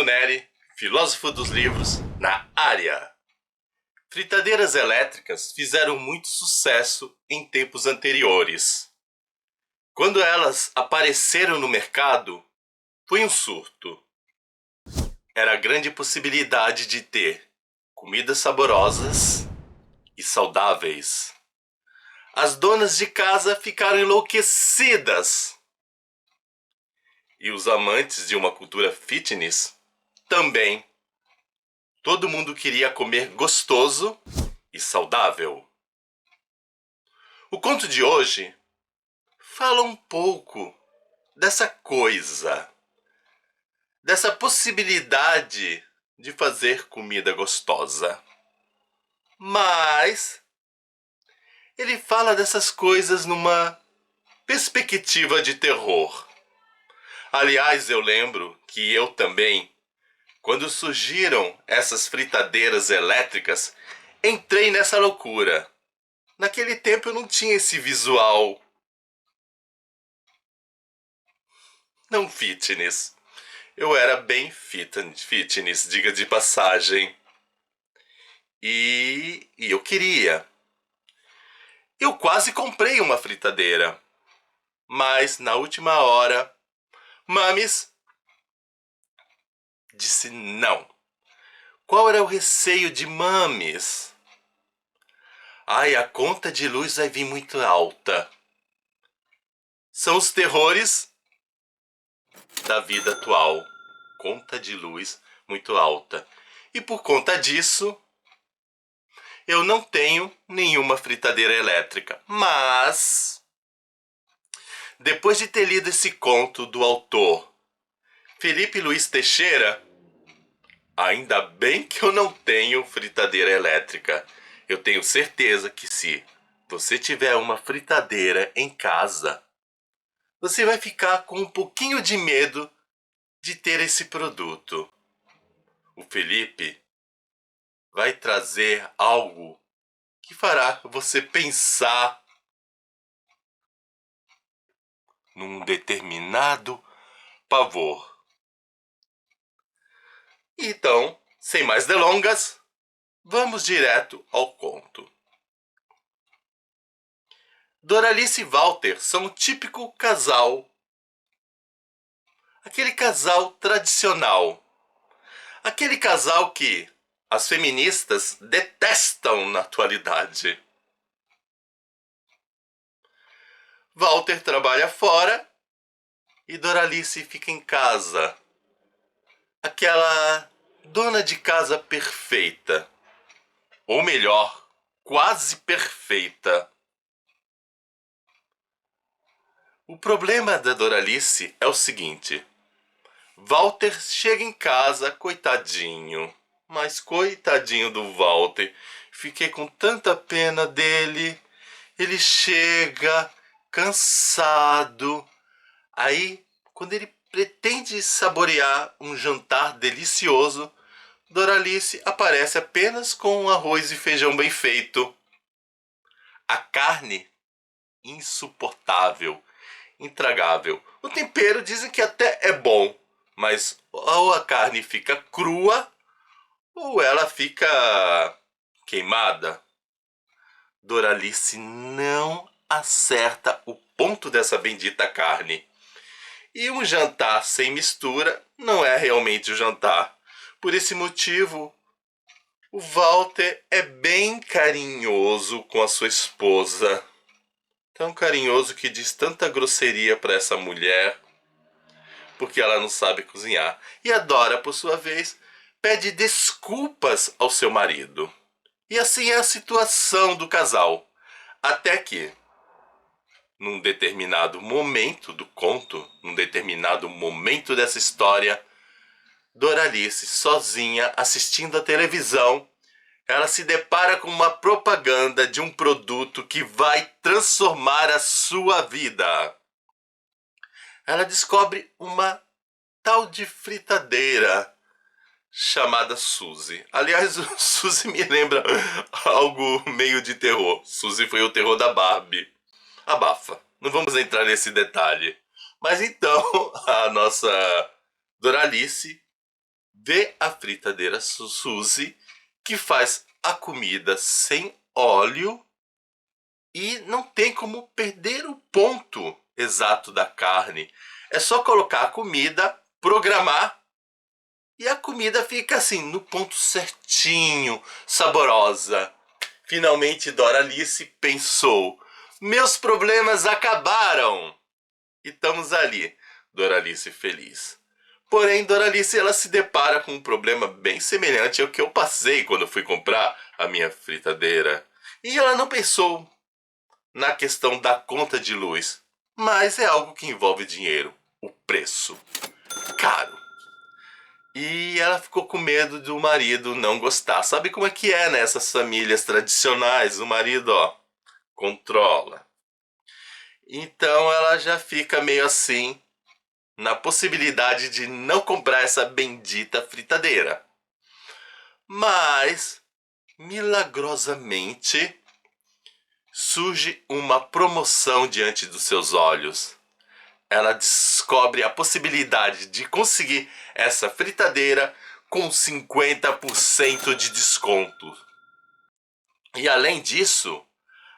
Neri, filósofo dos livros, na área. Fritadeiras elétricas fizeram muito sucesso em tempos anteriores. Quando elas apareceram no mercado, foi um surto. Era a grande possibilidade de ter comidas saborosas e saudáveis. As donas de casa ficaram enlouquecidas. E os amantes de uma cultura fitness também. Todo mundo queria comer gostoso e saudável. O conto de hoje fala um pouco dessa coisa, dessa possibilidade de fazer comida gostosa. Mas ele fala dessas coisas numa perspectiva de terror. Aliás, eu lembro que eu também, quando surgiram essas fritadeiras elétricas, entrei nessa loucura. Naquele tempo eu não tinha esse visual não fitness. Eu era bem fitness, diga de passagem. E eu queria. Eu quase comprei uma fritadeira. Mas na última hora, Mamis disse não. Qual era o receio de Mamis? Ai, a conta de luz vai vir muito alta. São os terrores da vida atual. Conta de luz muito alta. E por conta disso, eu não tenho nenhuma fritadeira elétrica. Mas, depois de ter lido esse conto do autor Felipe Luiz Teixeira, ainda bem que eu não tenho fritadeira elétrica. Eu tenho certeza que se você tiver uma fritadeira em casa, você vai ficar com um pouquinho de medo de ter esse produto. O Felipe vai trazer algo que fará você pensar num determinado pavor. Então, sem mais delongas, vamos direto ao conto. Doralice e Walter são um típico casal. Aquele casal tradicional. Aquele casal que as feministas detestam na atualidade. Walter trabalha fora e Doralice fica em casa. Aquela dona de casa perfeita. Ou melhor, quase perfeita. O problema da Doralice é o seguinte. Walter chega em casa, coitadinho. Mas coitadinho do Walter. Fiquei com tanta pena dele. Ele chega cansado. Aí, quando ele pretende saborear um jantar delicioso, Doralice aparece apenas com um arroz e feijão bem feito. A carne, insuportável, intragável. O tempero dizem que até é bom, mas ou a carne fica crua ou ela fica queimada. Doralice não acerta o ponto dessa bendita carne. E um jantar sem mistura não é realmente um jantar. Por esse motivo, o Walter é bem carinhoso com a sua esposa. Tão carinhoso que diz tanta grosseria para essa mulher, porque ela não sabe cozinhar. E a Dora, por sua vez, pede desculpas ao seu marido. E assim é a situação do casal. Até que, num determinado momento do conto, num determinado momento dessa história, Doralice, sozinha, assistindo a televisão, ela se depara com uma propaganda de um produto que vai transformar a sua vida. Ela descobre uma tal de fritadeira chamada Suzy. Aliás, o Suzy me lembra algo meio de terror. Suzy foi o terror da Barbie. Abafa, não vamos entrar nesse detalhe. Mas então, a nossa Doralice de a fritadeira Suzy, que faz a comida sem óleo e não tem como perder o ponto exato da carne. É só colocar a comida, programar e a comida fica assim, no ponto certinho, saborosa. Finalmente Doralice pensou: meus problemas acabaram! E estamos ali, Doralice feliz. Porém, Doralice ela se depara com um problema bem semelhante ao que eu passei quando fui comprar a minha fritadeira. E ela não pensou na questão da conta de luz, mas é algo que envolve dinheiro, o preço. Caro. E ela ficou com medo do marido não gostar. Sabe como é que é nessas famílias tradicionais? O marido, ó, controla. Então ela já fica meio assim, na possibilidade de não comprar essa bendita fritadeira. Mas, milagrosamente, surge uma promoção diante dos seus olhos. Ela descobre a possibilidade de conseguir essa fritadeira com 50% de desconto. E além disso,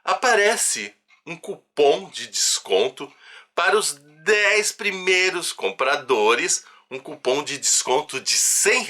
aparece um cupom de desconto para os 10 primeiros compradores, um cupom de desconto de R$ 100.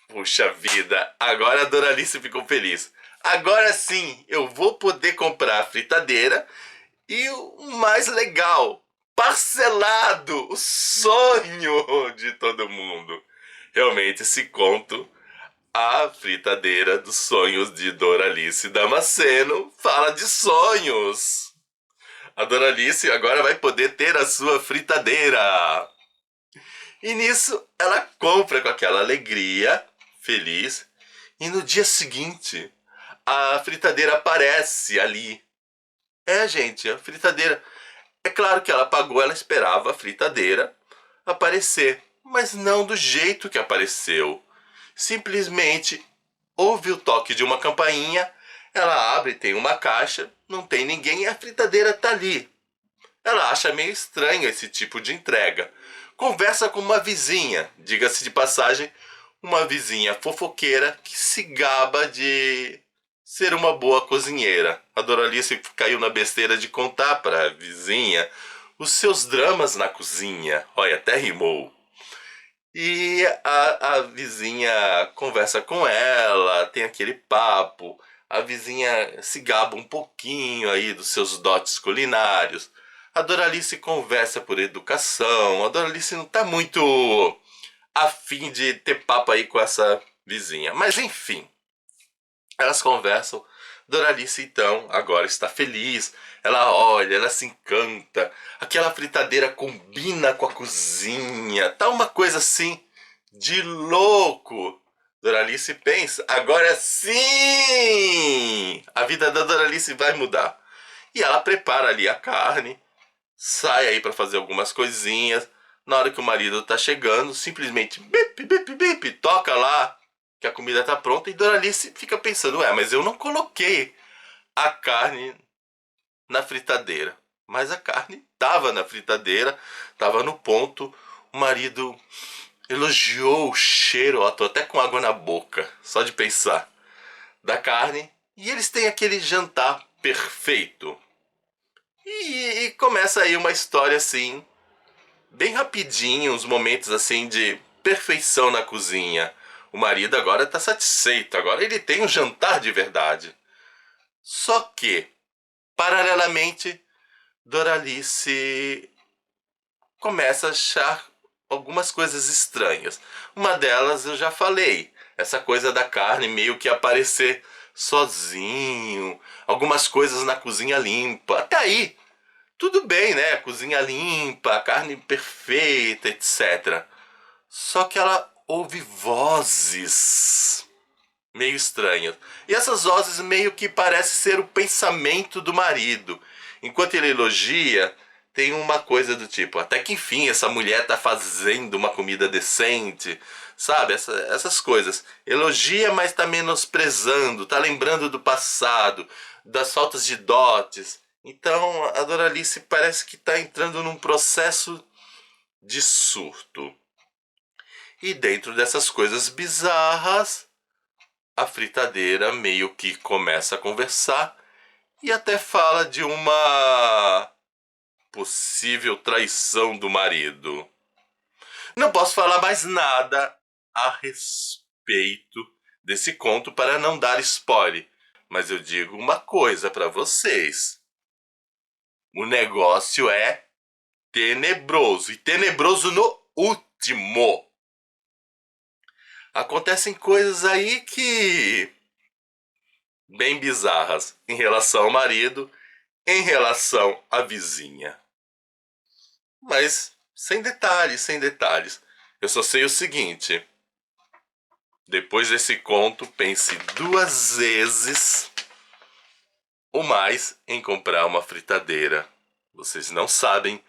Puxa vida, agora a Doralice ficou feliz. Agora sim, eu vou poder comprar a fritadeira e o mais legal, parcelado, o sonho de todo mundo. Realmente esse conto, A Fritadeira dos Sonhos de Doralice Damasceno, fala de sonhos. A Doralice agora vai poder ter a sua fritadeira. E nisso ela compra com aquela alegria, feliz, e no dia seguinte a fritadeira aparece ali. É, gente, a fritadeira. É claro que ela pagou, ela esperava a fritadeira aparecer, mas não do jeito que apareceu. Simplesmente ouve o toque de uma campainha, ela abre, tem uma caixa, não tem ninguém e a fritadeira tá ali. Ela acha meio estranho esse tipo de entrega. Conversa com uma vizinha, diga-se de passagem, uma vizinha fofoqueira que se gaba de ser uma boa cozinheira. A Doralice caiu na besteira de contar para a vizinha os seus dramas na cozinha. Olha, até rimou. E a vizinha conversa com ela, tem aquele papo. A vizinha se gaba um pouquinho aí dos seus dotes culinários. A Doralice conversa por educação. A Doralice não tá muito afim de ter papo aí com essa vizinha. Mas enfim, elas conversam. Doralice então agora está feliz. Ela olha, ela se encanta. Aquela fritadeira combina com a cozinha. Tá uma coisa assim de louco. Doralice pensa, agora sim! A vida da Doralice vai mudar. E ela prepara ali a carne, sai aí para fazer algumas coisinhas. Na hora que o marido tá chegando, simplesmente bip, bip, bip, toca lá que a comida tá pronta e Doralice fica pensando, ué, mas eu não coloquei a carne na fritadeira. Mas a carne tava na fritadeira, tava no ponto. O marido elogiou o cheiro, ó, tô até com água na boca, só de pensar, da carne. E eles têm aquele jantar perfeito. E começa aí uma história assim, bem rapidinho, uns momentos assim de perfeição na cozinha. O marido agora tá satisfeito, agora ele tem um jantar de verdade. Só que, paralelamente, Doralice começa a achar algumas coisas estranhas. Uma delas eu já falei, essa coisa da carne meio que aparecer sozinho, algumas coisas na cozinha limpa. Até aí, tudo bem, né? Cozinha limpa, carne perfeita, etc. Só que ela ouve vozes meio estranhas. E essas vozes meio que parece ser o pensamento do marido. Enquanto ele elogia, tem uma coisa do tipo, até que enfim essa mulher tá fazendo uma comida decente, sabe? Essas coisas. Elogia, mas tá menosprezando, tá lembrando do passado, das faltas de dotes. Então a Doralice parece que tá entrando num processo de surto. E dentro dessas coisas bizarras, a fritadeira meio que começa a conversar e até fala de uma possível traição do marido. Não posso falar mais nada a respeito desse conto para não dar spoiler, mas eu digo uma coisa para vocês. O negócio é tenebroso, e tenebroso no último. Acontecem coisas aí que bem bizarras em relação ao marido, em relação à vizinha. Mas sem detalhes, sem detalhes. Eu só sei o seguinte: depois desse conto, pense 2 vezes ou mais em comprar uma fritadeira. Vocês não sabem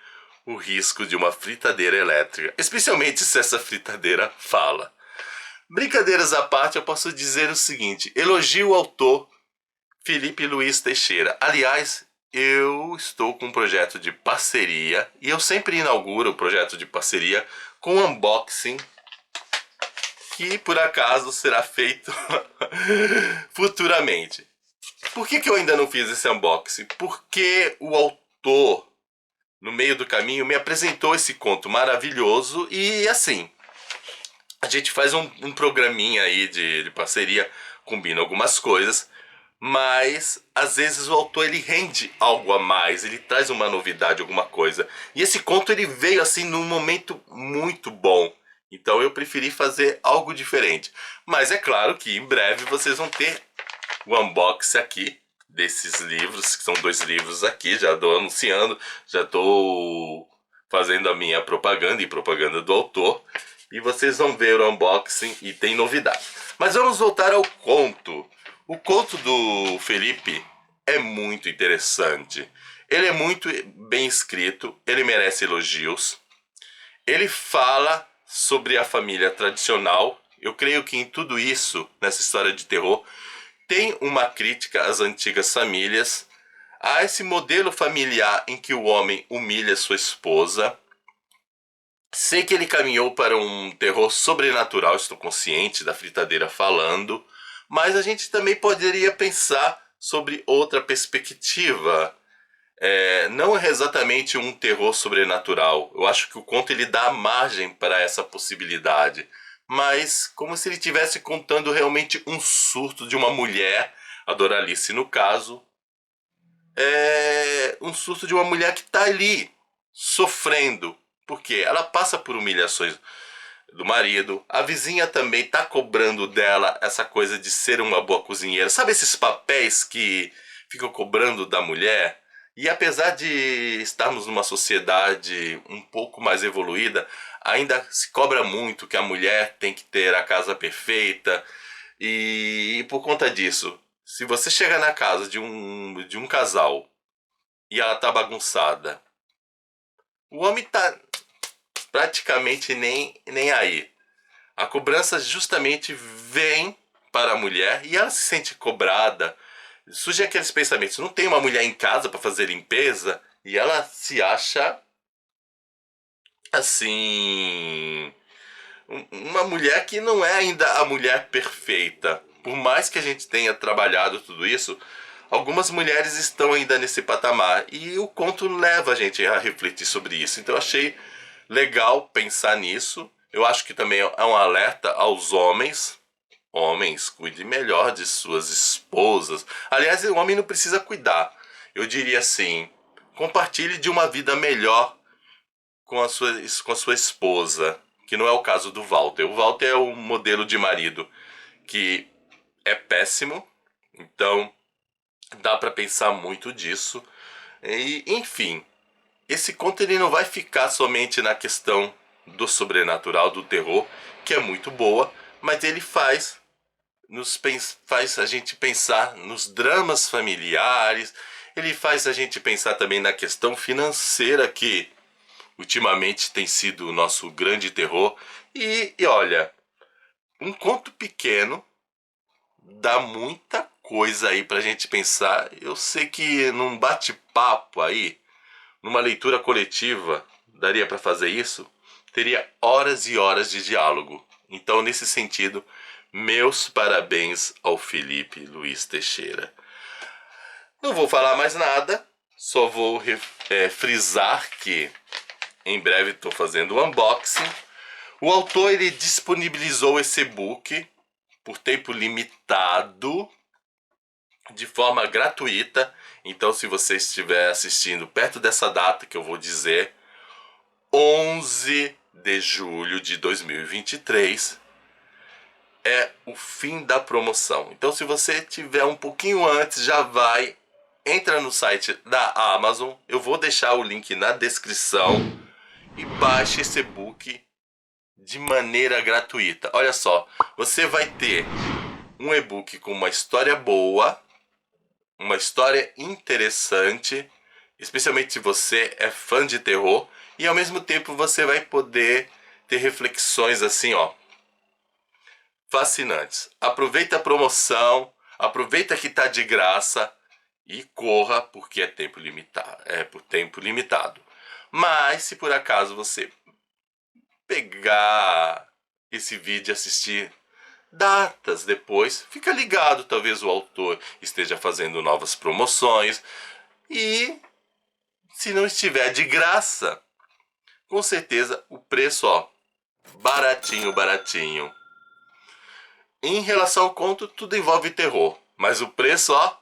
o risco de uma fritadeira elétrica, especialmente se essa fritadeira fala. Brincadeiras à parte, eu posso dizer o seguinte: elogio o autor Felipe Luiz Teixeira. Aliás, eu estou com um projeto de parceria e eu sempre inauguro o projeto de parceria com um unboxing que por acaso será feito futuramente. Por que eu ainda não fiz esse unboxing? Porque o autor, no meio do caminho, me apresentou esse conto maravilhoso e assim, a gente faz um programinha aí de parceria, combina algumas coisas, mas às vezes o autor ele rende algo a mais, ele traz uma novidade, alguma coisa. E esse conto ele veio assim num momento muito bom. Então eu preferi fazer algo diferente. Mas é claro que em breve vocês vão ter o unboxing aqui desses livros, que são 2 livros aqui, já estou anunciando, já estou fazendo a minha propaganda e propaganda do autor. E vocês vão ver o unboxing e tem novidade. Mas vamos voltar ao conto. O conto do Felipe é muito interessante. Ele é muito bem escrito, ele merece elogios. Ele fala sobre a família tradicional. Eu creio que em tudo isso, nessa história de terror, tem uma crítica às antigas famílias, a esse modelo familiar em que o homem humilha sua esposa. Sei que ele caminhou para um terror sobrenatural, estou consciente da fritadeira falando, mas a gente também poderia pensar sobre outra perspectiva. Não é exatamente um terror sobrenatural. Eu acho que o conto ele dá margem para essa possibilidade, mas como se ele estivesse contando realmente um surto de uma mulher, a Doralice no caso, um surto de uma mulher que está ali sofrendo, porque ela passa por humilhações do marido, a vizinha também tá cobrando dela essa coisa de ser uma boa cozinheira. Sabe esses papéis que ficam cobrando da mulher? E apesar de estarmos numa sociedade um pouco mais evoluída, ainda se cobra muito que a mulher tem que ter a casa perfeita. E por conta disso, se você chegar na casa de um casal e ela tá bagunçada, o homem tá praticamente nem aí. A cobrança justamente vem para a mulher e ela se sente cobrada. Surgem aqueles pensamentos: não tem uma mulher em casa para fazer limpeza? E ela se acha assim, uma mulher que não é ainda a mulher perfeita. Por mais que a gente tenha trabalhado tudo isso, algumas mulheres estão ainda nesse patamar e o conto leva a gente a refletir sobre isso. Então eu achei legal pensar nisso. Eu acho que também é um alerta aos homens. Homens, cuide melhor de suas esposas. Aliás, o homem não precisa cuidar. Eu diria assim: compartilhe de uma vida melhor com a sua esposa. Que não é o caso do Walter. O Walter é um modelo de marido que é péssimo. Então, dá para pensar muito disso. E, enfim, esse conto ele não vai ficar somente na questão do sobrenatural, do terror, que é muito boa, mas ele faz a gente pensar nos dramas familiares, ele faz a gente pensar também na questão financeira, que ultimamente tem sido o nosso grande terror. E olha, um conto pequeno dá muita coisa aí pra gente pensar. Eu sei que num bate-papo aí, numa leitura coletiva, daria para fazer isso. teria horas e horas de diálogo. Então, nesse sentido, meus parabéns ao Felipe Luiz Teixeira. Não vou falar mais nada, só vou frisar que em breve estou fazendo o unboxing. O autor ele disponibilizou esse e-book por tempo limitado, de forma gratuita. Então, se você estiver assistindo perto dessa data que eu vou dizer, 11 de julho de 2023, é o fim da promoção. Então, se você tiver um pouquinho antes, já vai, entra no site da Amazon. Eu vou deixar o link na descrição e baixe esse e-book de maneira gratuita. Olha só, você vai ter um e-book com uma história boa, uma história interessante, especialmente se você é fã de terror, e ao mesmo tempo você vai poder ter reflexões assim, ó, fascinantes. Aproveita a promoção, aproveita que tá de graça e corra, porque é tempo limitado, por tempo limitado. Mas se por acaso você pegar esse vídeo e assistir datas depois, fica ligado, talvez o autor esteja fazendo novas promoções, e se não estiver de graça, com certeza o preço, ó, baratinho, baratinho. Em relação ao conto, tudo envolve terror, mas o preço, ó,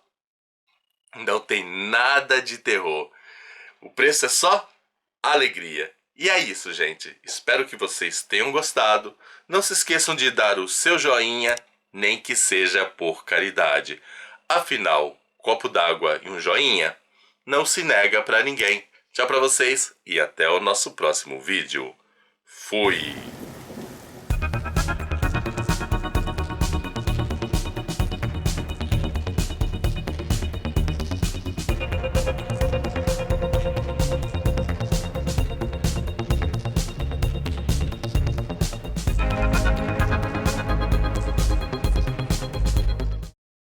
não tem nada de terror. O preço é só alegria. E é isso, gente. Espero que vocês tenham gostado. Não se esqueçam de dar o seu joinha, nem que seja por caridade. Afinal, copo d'água e um joinha não se nega pra ninguém. Tchau pra vocês e até o nosso próximo vídeo. Fui!